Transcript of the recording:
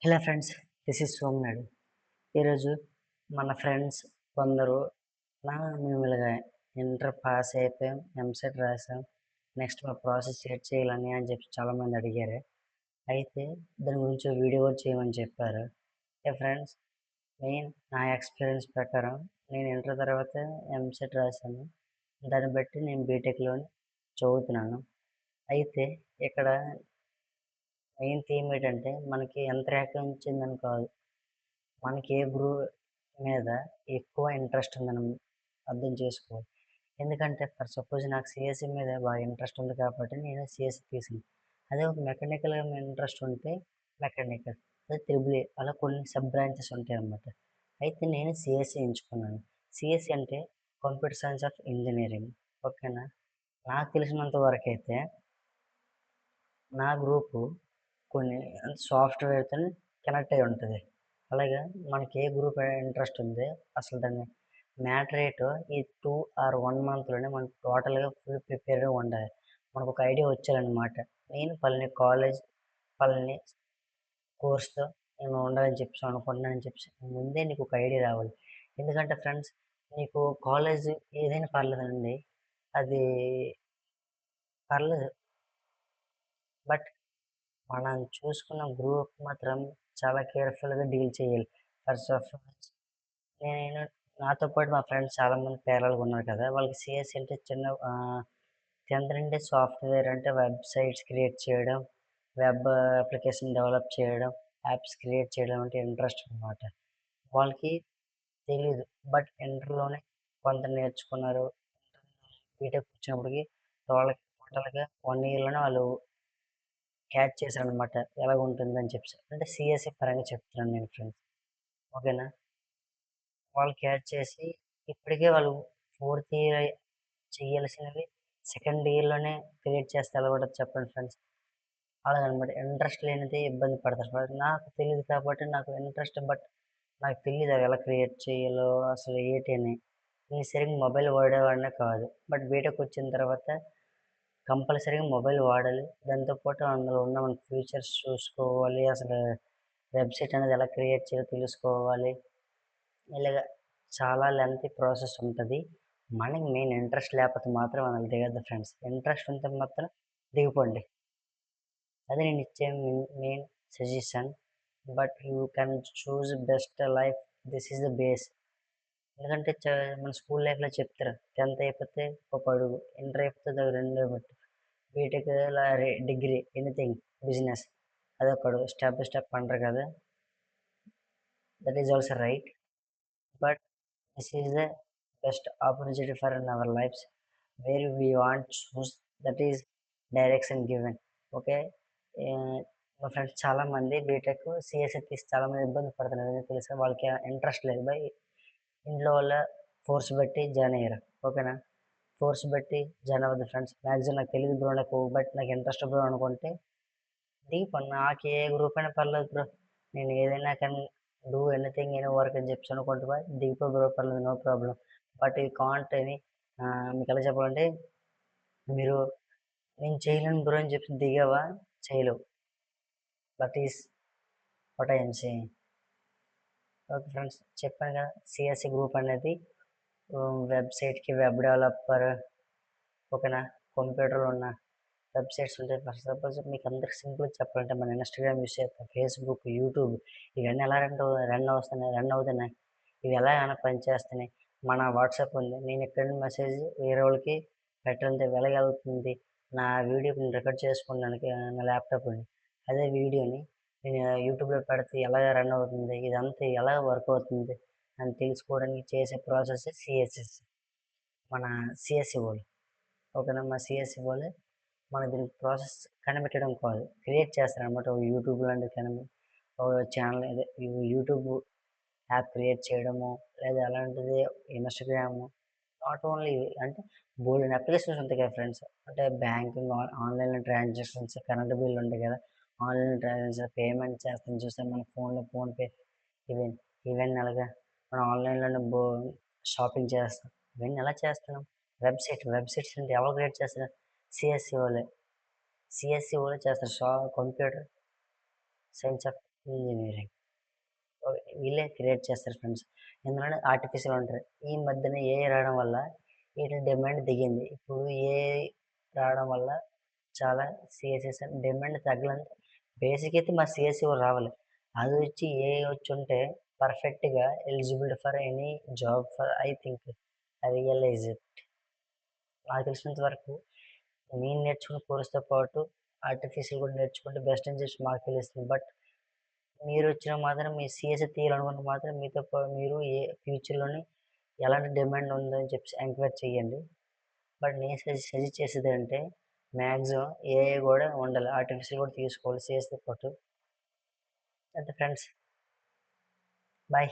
Hello friends, this is Somanadu. ఈరోజు మన friends కొందరు మేము ఇలాగ ఇంటర్ పాస్ అయిపోయాం, ఎంసెట్ రాసాం, నెక్స్ట్ మా ప్రాసెస్ ఎట్ చేయాలని అని చెప్పి చాలామంది అడిగారు. అయితే దాని గురించి వీడియో కూడా చేయమని చెప్పారు. ఫ్రెండ్స్, నా ఎక్స్పీరియన్స్ ప్రకారం నేను ఇంటర్ తర్వాత ఎంసెట్ రాశాను. దాన్ని బట్టి నేను బీటెక్లో చదువుతున్నాను. అయితే ఇక్కడ మెయిన్ థీమ్ ఏంటంటే మనకి ఎంత ర్యాంక్ వచ్చిందని కాదు, మనకి ఏ గ్రూప్ మీద ఎక్కువ ఇంట్రెస్ట్ ఉందని అర్థం చేసుకోవాలి. ఎందుకంటే ఫర్ సపోజ్ నాకు సిఎస్సి మీద బాగా ఇంట్రెస్ట్ ఉంది కాబట్టి నేను సిఎస్సి తీసాను. అదే ఒక మెకానికల్ ఇంట్రెస్ట్ ఉంటే మెకానికల్, అదే త్రిబుల్ ఏ, అలా కొన్ని సబ్ బ్రాంచెస్ ఉంటాయి అన్నమాట. అయితే నేను సిఎస్సి ఎంచుకున్నాను. సిఎస్సి అంటే కంప్యూటర్ సైన్స్ ఆఫ్ ఇంజనీరింగ్. ఓకేనా. నాకు తెలిసినంత వరకు అయితే నా గ్రూపు కొన్ని సాఫ్ట్వేర్తో కనెక్ట్ అయి ఉంటుంది. అలాగే మనకి ఏ గ్రూప్ ఇంట్రెస్ట్ ఉంది, అసలు దాన్ని మ్యాటర్ ఏంటో ఈ 2 ఆర్ 1 మంత్లోనే మనం టోటల్గా ఫుల్ ప్రిపేర్గా ఉండాలి. మనకు ఒక ఐడియా వచ్చారనమాట. నేను పలాని కాలేజ్, పలాని కోర్స్తో నేను ఉండాలని చెప్పి అనుకుంటున్నానని చెప్పి ముందే నీకు ఒక ఐడియా రావాలి. ఎందుకంటే ఫ్రెండ్స్, నీకు కాలేజ్ ఏదైనా పర్లేదండి, అది పర్లేదు. బట్ మనం చూసుకున్న గ్రూప్ మాత్రం చాలా కేర్‌ఫుల్‌గా డీల్ చేయాలి. ఫస్ట్ ఆఫ్ ఆల్ నేను నాతో పాటు మా ఫ్రెండ్స్ చాలామంది పేరలగా ఉన్నారు కదా! వాళ్ళకి సీఎస్ అంటే 10థ్ నుండే సాఫ్ట్‌వేర్ అంటే వెబ్‌సైట్స్ క్రియేట్ చేయడం, వెబ్ అప్లికేషన్ డెవలప్ చేయడం, యాప్స్ క్రియేట్ చేయడం అంటే ఇంట్రెస్ట్ అనమాట. వాళ్ళకి తెలీదు. బట్ ఇంటర్‌లోనే కొంత నేర్చుకున్నారు. బీటెక్ వచ్చినప్పటికి వాళ్ళకి టోటల్‌గా 1 ఇయర్‌లోనే వాళ్ళు క్యాచ్ చేశారనమాట. ఎలాగుంటుందని చెప్పేసి. అంటే సీఎస్‌ఈ పరంగా చెప్తున్నాను నేను ఫ్రెండ్స్. ఓకేనా. వాళ్ళు క్యాచ్ చేసి ఇప్పటికే వాళ్ళు ఫోర్త్ ఇయర్ చేయాల్సినవి సెకండ్ ఇయర్‌లోనే క్రియేట్ చేస్తే ఎలా ఉంటది చెప్పండి ఫ్రెండ్స్. అలాగనమాట. ఇంట్రెస్ట్ లేనిదే ఇబ్బంది పడతారు. నాకు తెలీదు కాబట్టి నాకు ఇంట్రెస్ట్, బట్ నాకు తెలీదు అవి ఎలా క్రియేట్ చేయాలో అసలు ఏటి అని. నేను సరిగ్గా మొబైల్ వాడేవాడినే కాదు. బట్ బీటెక్ వచ్చిన తర్వాత కంపల్సరీగా మొబైల్ వాడాలి. దాంతో పాటు అందులో ఉన్న మన ఫీచర్స్ చూసుకోవాలి. అసలు వెబ్‌సైట్ అనేది ఎలా క్రియేట్ చేయాలో తెలుసుకోవాలి. ఇలాగ చాలా లెంతీ ప్రాసెస్ ఉంటది. మనకి మెయిన్ ఇంట్రెస్ట్ లేకపోతే మాత్రం అందులో దిగొద్దు ఫ్రెండ్స్. ఇంట్రెస్ట్ ఉంటే మాత్రం దిగిపోండి. అదే నేనిచ్చే main suggestion. But you can choose best life. This is the base. ఎందుకంటే మన స్కూల్ లైఫ్‌లో చెప్తారు. 10థ్ అయిపోతే ఒక అడుగు, ఇంటర్ అయిపోతే అదొక రెండో మెట్టు, బీటెక్ ఇలా డిగ్రీ ఎనీథింగ్ బిజినెస్ అదొక అడుగు. స్టెప్ బై స్టెప్ అంటారు కదా! That is also right. But this is the best opportunity for in our lifes where we want choose, that is direction given. Okay. మా ఫ్రెండ్స్ చాలామంది BTech, CSE తీసి చాలామంది ఇబ్బంది పడుతున్నారు. ఎందుకు తెలుసా? వాళ్ళకి ఇంట్రెస్ట్ లేదు. ఇంట్లో వాళ్ళ ఫోర్స్ బట్టి జాయిన్ అయ్యారు. ఓకేనా. ఫోర్స్ బట్టి జాయిన్ అవ్వద్దు ఫ్రెండ్స్. మ్యాక్సిమం నాకు తెలీదు బ్రో, నాకు ఇంట్రెస్ట్ బ్రో అనుకుంటే దిగిపో. నాకు ఏ గ్రూప్ అయినా పర్లేదు బ్రో, నేను ఏదైనా కానీ డూ ఎనీథింగ్ ఎనీ వర్క్ అని చెప్పేసి అనుకుంటే దిగిపో బ్రో, పర్లేదు, నో ప్రాబ్లం. బట్ ఈ కాంట్ అని మీకు ఎలా చెప్పాలంటే, మీరు నేను చేయలేను బ్రో అని చెప్పి దిగావా, చేయలేవు. That is what I am saying. Okay friends, చెప్పాను కదా, సిఎస్సి గ్రూప్ అనేది వెబ్‌సైట్‌కి వెబ్ డెవలపర్, ఓకేనా. కంప్యూటర్‌లో ఉన్న వెబ్‌సైట్స్ ఉంటాయి. ఫర్ సపోజ్ మీకు అందరికి సింపుల్‌గా చెప్పాలంటే మన ఇన్‌స్టాగ్రామ్ యూజ్ చేస్తాం, ఫేస్‌బుక్, యూట్యూబ్, ఇవన్నీ ఎలా రన్ అవుతున్నాయి. ఇవి ఎలాగ పనిచేస్తున్నాయి. మన వాట్సాప్ ఉంది. నేను ఇక్కడ నుండి మెసేజ్ వేరే వాళ్ళకి పెట్టాలంటే ఎలాగెళ్తుంది. నా వీడియో నేను రికార్డ్ చేసుకున్నానికి నా ల్యాప్‌టాప్ ఉంది. అదే వీడియోని నేను యూట్యూబ్‌లో పెడితే ఎలాగ రన్ అవుతుంది, ఇదంతా ఎలా వర్క్ అవుతుంది అని తెలుసుకోవడానికి చేసే ప్రాసెస్ సిఎస్ఎస్. మన సిఎస్సి వాళ్ళు. ఓకేనా. మా సిఎస్సి వాళ్ళే మన దీనికి ప్రాసెస్ కనిపెట్టడం కాదు, క్రియేట్ చేస్తారనమాట. ఒక యూట్యూబ్ లాంటి ఒక ఛానల్, అదే యూట్యూబ్ యాప్ క్రియేట్ చేయడము, లేదా అలాంటిది ఇన్‌స్టాగ్రాము. నాట్ ఓన్లీ ఇవి అంటే బోలెడన్ని అప్లికేషన్స్ ఉంటాయి కదా ఫ్రెండ్స్. అంటే బ్యాంకింగ్, ఆన్‌లైన్‌లో ట్రాన్సాక్షన్స్, కరెంట్ బిల్లు ఉంటాయి కదా, ఆన్‌లైన్ ట్రాన్సాక్షన్, పేమెంట్ చేస్తాం చూసాం మన ఫోన్‌లో ఫోన్‌పే, ఇవన్నీ ఇవన్నీ ఎలాగా మనం ఆన్‌లైన్‌లోనే షాపింగ్ చేస్తాం. ఇవన్నీ ఎలా చేస్తున్నాం? వెబ్‌సైట్స్ అంటే ఎవరు క్రియేట్ చేస్తారు? సిఎస్సి వాళ్ళే. సిఎస్సి వాళ్ళే చేస్తారు. Computer science of engineering. Okay. వీళ్ళే క్రియేట్ చేస్తారు ఫ్రెండ్స్. ఎందుకంటే ఆర్టిఫిషియల్ ఉంటారు. ఈ మధ్యన ఏఐ రావడం వల్ల వీటి డిమాండ్ దిగింది. ఇప్పుడు ఏఐ రావడం వల్ల చాలా సీఎస్ఎస్ డిమాండ్ తగ్గలంటే బేసిక్ అయితే మా సీఎస్ఈ రావాలి. అది వచ్చి ఏఐ వచ్చుంటే పర్ఫెక్ట్‌గా eligible for any job for I think I realise it. నాకు తెలిసినంత వరకు నేను నేర్చుకున్న కోర్స్‌తో పాటు ఆర్టిఫిషియల్ కూడా నేర్చుకుంటే బెస్ట్ అని చెప్పేసి మాకు తెలుస్తుంది. బట్ మీరొచ్చిన మాత్రం మీ సీఎస్ఈ తీయాలనుకుంటే మాత్రం మీరు ఫ్యూచర్‌లోని ఎలాంటి డిమాండ్ ఉందని చెప్పేసి ఎంక్వైరీ చేయండి. బట్ నేను సజెస్ట్ చేసేదేంటే మాక్సిమం ఏఐ గూడా ఉండాలి. ఆర్టిఫిషియల్ కూడా తీసుకోవాలి సీఎస్‌తో పాటు. అంతే ఫ్రెండ్స్. బాయ్.